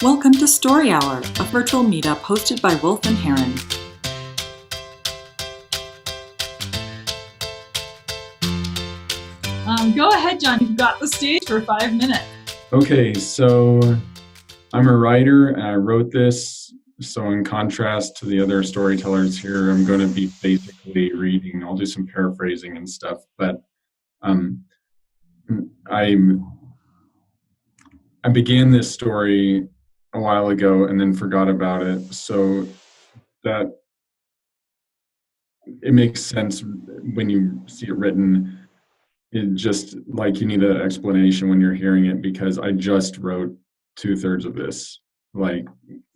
Welcome to Story Hour, a virtual meetup hosted by Wolf and Heron. Go ahead, John. You've got the stage for 5 minutes. Okay, so I'm a writer and I wrote this. So in contrast to the other storytellers here, I'm going to be basically reading. I'll do some paraphrasing and stuff, but I began this story a while ago and then forgot about it. So that it makes sense when you see it written. It just like you need an explanation when you're hearing it, because I just wrote 2/3 of this, like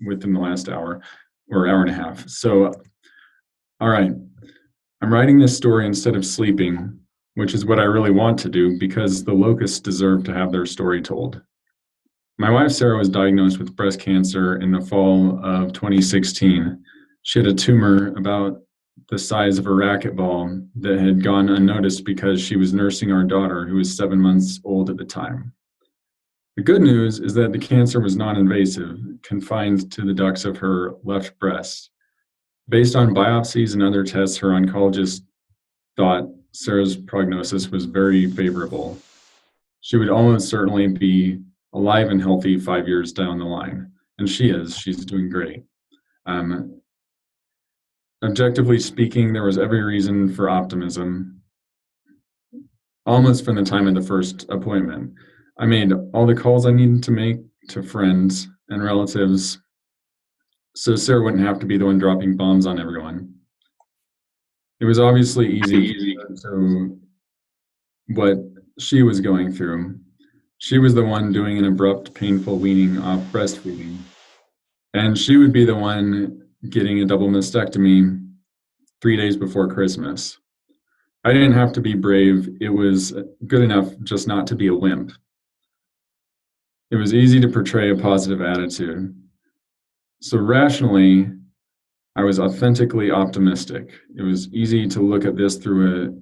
within the last hour or hour and a half. So, all right, I'm writing this story instead of sleeping, which is what I really want to do because the locusts deserve to have their story told. My wife, Sarah, was diagnosed with breast cancer in the fall of 2016. She had a tumor about the size of a racquetball that had gone unnoticed because she was nursing our daughter, who was 7 months old at the time. The good news is that the cancer was non-invasive, confined to the ducts of her left breast. Based on biopsies and other tests, her oncologist thought Sarah's prognosis was very favorable. She would almost certainly be alive and healthy 5 years down the line. And she is. She's doing great. Objectively speaking, there was every reason for optimism, almost from the time of the first appointment. I made all the calls I needed to make to friends and relatives so Sarah wouldn't have to be the one dropping bombs on everyone. It was obviously easy to what she was going through. She was the one doing an abrupt, painful weaning off breastfeeding, and she would be the one getting a double mastectomy 3 days before Christmas. I didn't have to be brave. It was good enough just not to be a wimp. It was easy to portray a positive attitude. So rationally, I was authentically optimistic. It was easy to look at this through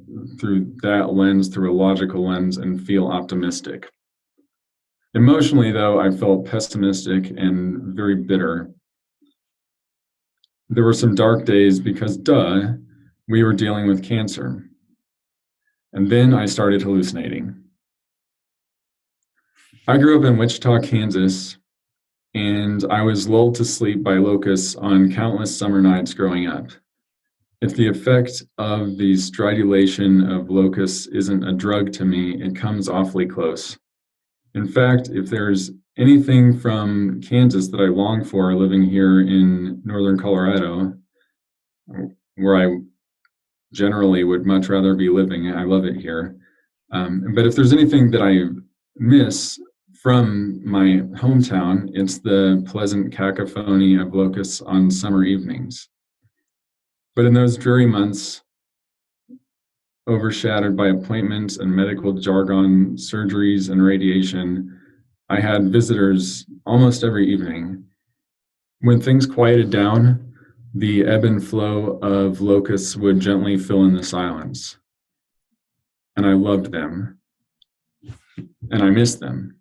that lens, through a logical lens, and feel optimistic. Emotionally, though, I felt pessimistic and very bitter. There were some dark days because, we were dealing with cancer. And then I started hallucinating. I grew up in Wichita, Kansas, and I was lulled to sleep by locusts on countless summer nights growing up. If the effect of the stridulation of locusts isn't a drug to me, it comes awfully close. In fact, if there's anything from Kansas that I long for living here in northern Colorado, where I generally would much rather be living, I love it here. But if there's anything that I miss from my hometown, it's the pleasant cacophony of locusts on summer evenings. But in those dreary months, overshadowed by appointments and medical jargon, surgeries and radiation, I had visitors almost every evening. When things quieted down, the ebb and flow of locusts would gently fill in the silence. And I loved them. And I missed them.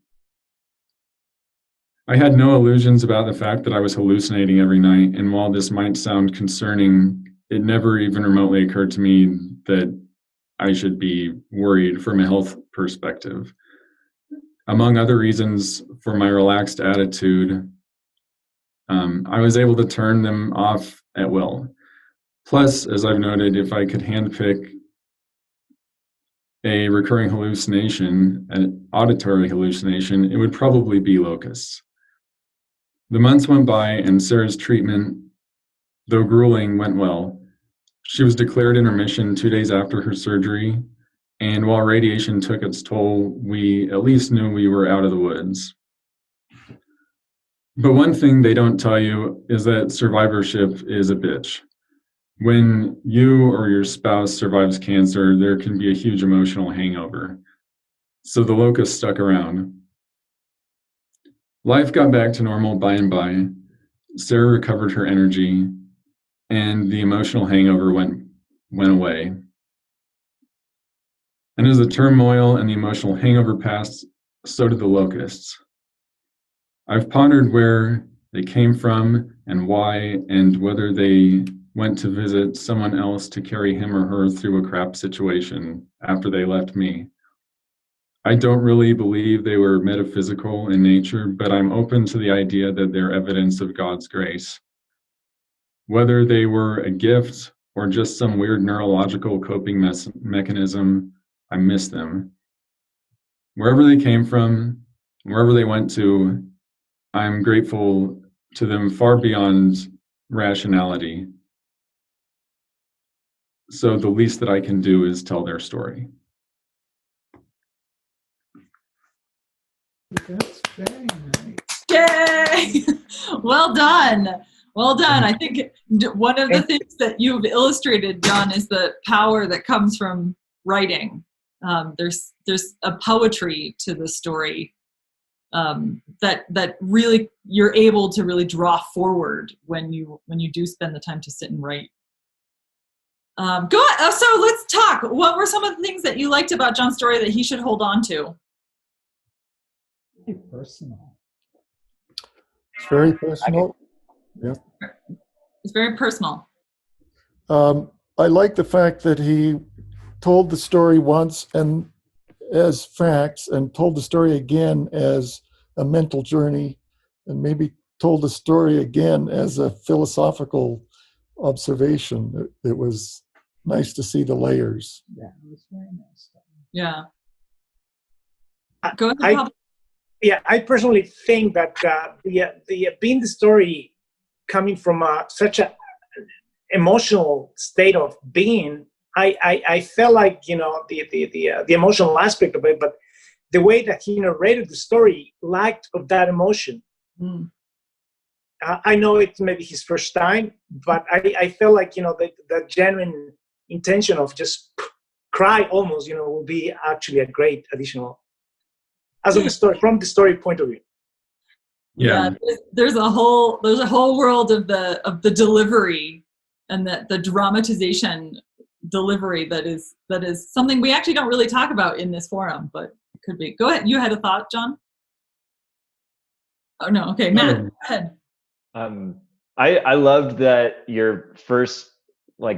I had no illusions about the fact that I was hallucinating every night, and while this might sound concerning, it never even remotely occurred to me that I should be worried from a health perspective. Among other reasons for my relaxed attitude, I was able to turn them off at will. Plus, as I've noted, if I could handpick a recurring hallucination, an auditory hallucination, it would probably be locusts. The months went by and Sarah's treatment, though grueling, went well. She was declared in remission 2 days after her surgery, and while radiation took its toll, we at least knew we were out of the woods. But one thing they don't tell you is that survivorship is a bitch. When you or your spouse survives cancer, there can be a huge emotional hangover. So the locusts stuck around. Life got back to normal by and by. Sarah recovered her energy, and the emotional hangover went away. And as the turmoil and the emotional hangover passed, so did the locusts. I've pondered where they came from and why, and whether they went to visit someone else to carry him or her through a crap situation after they left me. I don't really believe they were metaphysical in nature, but I'm open to the idea that they're evidence of God's grace. Whether they were a gift or just some weird neurological coping mechanism, I miss them. Wherever they came from, wherever they went to, I'm grateful to them far beyond rationality. So the least that I can do is tell their story. That's very nice. Yay! Well done. Well done. I think one of the things that you've illustrated, John, is the power that comes from writing. There's a poetry to the story that really you're able to really draw forward when you do spend the time to sit and write. Go ahead. So let's talk. What were some of the things that you liked about John's story that he should hold on to? Very personal. It's very personal. Yeah. It's very personal. I like the fact that he told the story once and as facts, and told the story again as a mental journey, and maybe told the story again as a philosophical observation. It was nice to see the layers. Yeah, it was very nice. Yeah. Go ahead, Pablo. I personally think that the being the story coming from such a emotional state of being, I felt like the emotional aspect of it, but the way that he narrated the story lacked of that emotion. Mm. I know it's maybe his first time, but I felt like the genuine intention of just cry almost will be actually a great additional. As of the story, from the story point of view. Yeah, there's a whole world of the delivery and the dramatization delivery that is something we actually don't really talk about in this forum, but it could be. Go ahead. You had a thought, John? Oh no. Okay, Matt. Go ahead. I loved that your first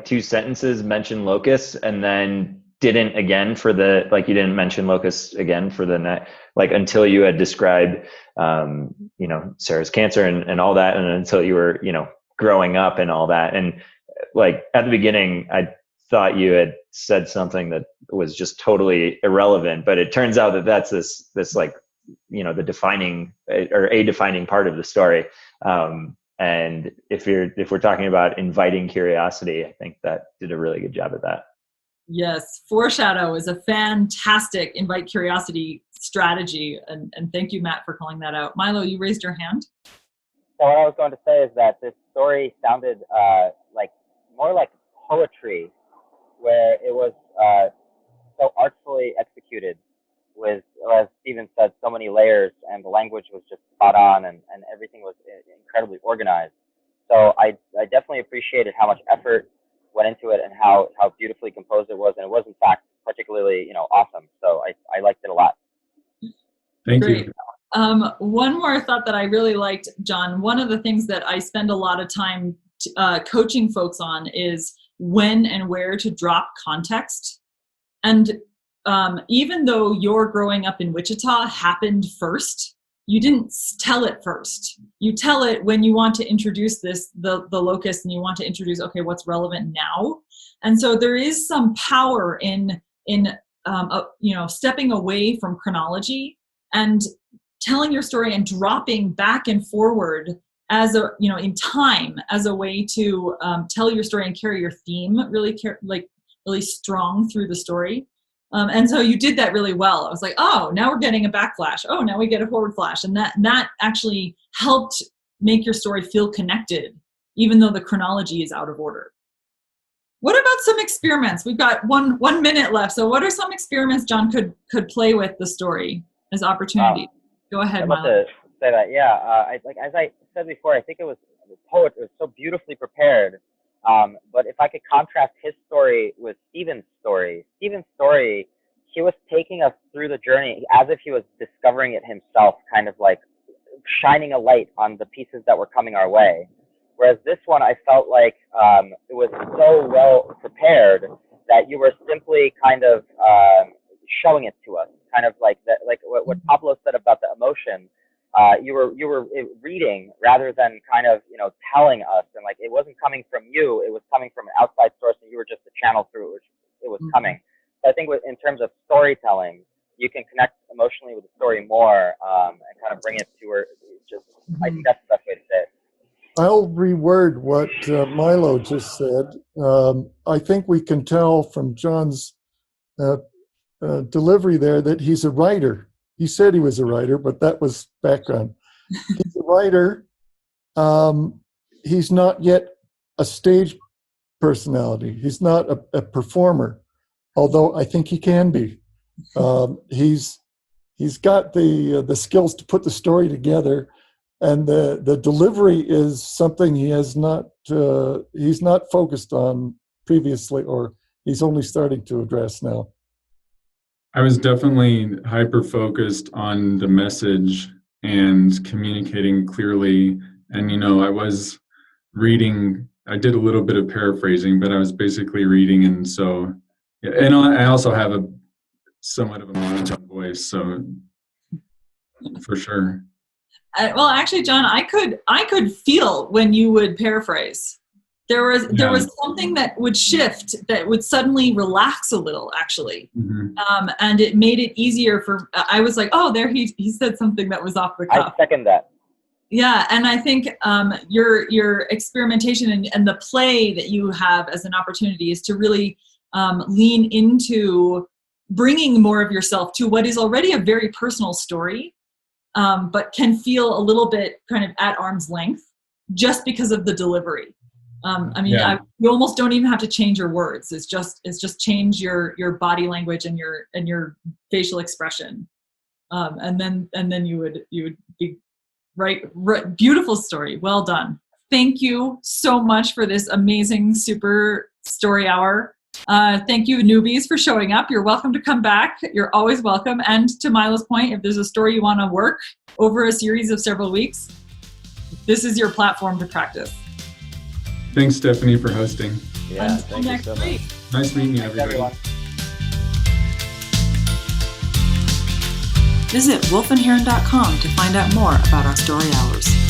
two sentences mentioned locusts and then didn't again for the you didn't mention locusts again for the next until you had described Sarah's cancer and all that, and until you were growing up and all that, and at the beginning I thought you had said something that was just totally irrelevant, but it turns out that that's this the defining or a defining part of the story. And if we're talking about inviting curiosity, I think that did a really good job at that. Yes, foreshadow is a fantastic invite curiosity strategy, and thank you, Matt, for calling that out. Milo, you raised your hand. So what I was going to say is that this story sounded more like poetry, where it was so artfully executed with, as Stephen said, so many layers, and the language was just spot on, and everything was incredibly organized. So I definitely appreciated how much effort went into it and how beautifully composed it was, and it was in fact particularly awesome. So I liked it a lot. Thank Great. you. One more thought that I really liked, John. One of the things that I spend a lot of time coaching folks on is when and where to drop context. And even though your growing up in Wichita happened first, you didn't tell it first. You tell it when you want to introduce the locus, and you want to introduce, okay, what's relevant now. And so there is some power in stepping away from chronology and telling your story and dropping back and forward as in time, as a way to tell your story and carry your theme really strong through the story. And so you did that really well. I was like, oh, now we're getting a backflash. Oh, now we get a forward flash. And that actually helped make your story feel connected, even though the chronology is out of order. What about some experiments? We've got one minute left. So what are some experiments John could play with the story as opportunity? Go ahead, I'd love Milo. to say that. Yeah, as I said before, I think the poet was so beautifully prepared. But if I could contrast his story with Stephen's story, he was taking us through the journey as if he was discovering it himself, kind of shining a light on the pieces that were coming our way. Whereas this one, I felt like it was so well prepared that you were simply kind of showing it to us, kind of like that, like what Pablo said about the emotion. You were reading rather than kind of telling us, and like it wasn't coming from you, it was coming from an outside source, and you were just the channel through which it was coming. So I think in terms of storytelling, you can connect emotionally with the story more and kind of bring it to her. I think that's the best way to say it. I'll reword what Milo just said. I think we can tell from John's delivery there that he's a writer. He said he was a writer, but that was background. He's a writer. He's not yet a stage personality. He's not a performer, although I think he can be. He's got the skills to put the story together, and the delivery is something he's not focused on previously, or he's only starting to address now. I was definitely hyper-focused on the message and communicating clearly. And, I was reading, I did a little bit of paraphrasing, but I was basically reading. And so, and I also have somewhat of a monotone voice, so for sure. Well, actually, John, I could feel when you would paraphrase. There was something that would shift, that would suddenly relax a little, actually, and it made it easier for. I was like, oh, there he said something that was off the cuff. I second that. Yeah, and I think your experimentation and the play that you have as an opportunity is to really lean into bringing more of yourself to what is already a very personal story, but can feel a little bit kind of at arm's length just because of the delivery. You almost don't even have to change your words. It's just change your body language and your facial expression, and then you would be right. Beautiful story. Well done. Thank you so much for this amazing super story hour. Thank you, newbies, for showing up. You're welcome to come back. You're always welcome. And to Milo's point, if there's a story you want to work over a series of several weeks, this is your platform to practice. Thanks, Stephanie, for hosting. Yeah, Until thank you so much. Nice meeting you, everybody. Visit wolfandheron.com to find out more about our story hours.